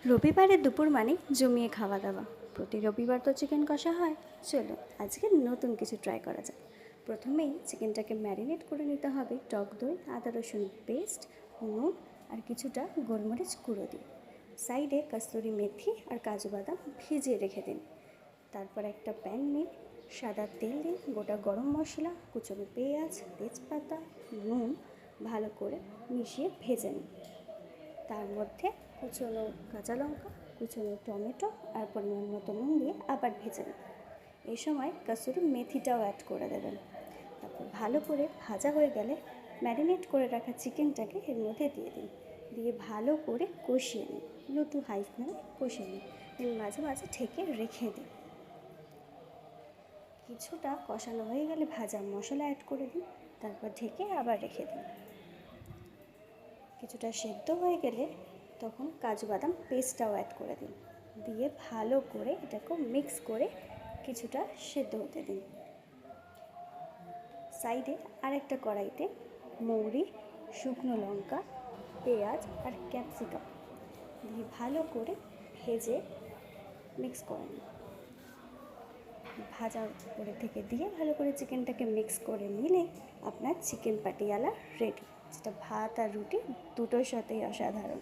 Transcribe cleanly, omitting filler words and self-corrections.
রবিবারের দুপুর মানে জমিয়ে খাওয়া দাওয়া। প্রতি রবিবার তো চিকেন কষা হয়। চলো আজকে নতুন কিছু ট্রাই করা যাক। প্রথমেই চিকেনটাকে ম্যারিনেট করে নিতে হবে টক দই, আদা রসুন পেস্ট, নুন আর কিছুটা গোলমরিচ গুঁড়ো দিয়ে। সাইডে কসুরি মেথি আর কাজু বাদাম ভিজিয়ে রেখে দিন। তারপর একটা প্যান নিন, সাদা তেল দিন, গোটা গরম মশলা, কুচনো পেঁয়াজ, তেজপাতা, নুন ভালো করে মিশিয়ে ভেজে নিন। তার মধ্যে কুচনো কাঁচা লঙ্কা, কুচনো টমেটো আর পরিমাণ মতো নুন দিয়ে আবার ভেজে নেন। এই সময় কসুরি মেথিটাও অ্যাড করে দেবেন। তারপর ভালো করে ভাজা হয়ে গেলে ম্যারিনেট করে রাখা চিকেনটাকে এর মধ্যে দিয়ে দিন। দিয়ে ভালো করে কষিয়ে নিন, লো টু হাই ফ্লেমে কষিয়ে নিন। মাঝে মাঝে ঢেকে রেখে দিন। কিছুটা কষানো হয়ে গেলে ভাজা মশলা অ্যাড করে দিন। তারপর ঢেকে আবার রেখে দিন। কিছুটা সেদ্ধ হয়ে গেলে তখন কাজু বাদাম পেস্টটাও অ্যাড করে দিন। দিয়ে ভালো করে এটাকে মিক্স করে কিছুটা সেদ্ধ হতে দিন। সাইডে আরেকটা কড়াইতে মৌরি, শুকনো লঙ্কা, পেঁয়াজ আর ক্যাপসিকাম দিয়ে ভালো করে ভেজে মিক্স করে নিন। ভাজা করে থেকে দিয়ে ভালো করে চিকেনটাকে মিক্স করে নিলে আপনার চিকেন পাটিয়ালা রেডি, যেটা ভাত আর রুটি দুটোর সাথেই অসাধারণ।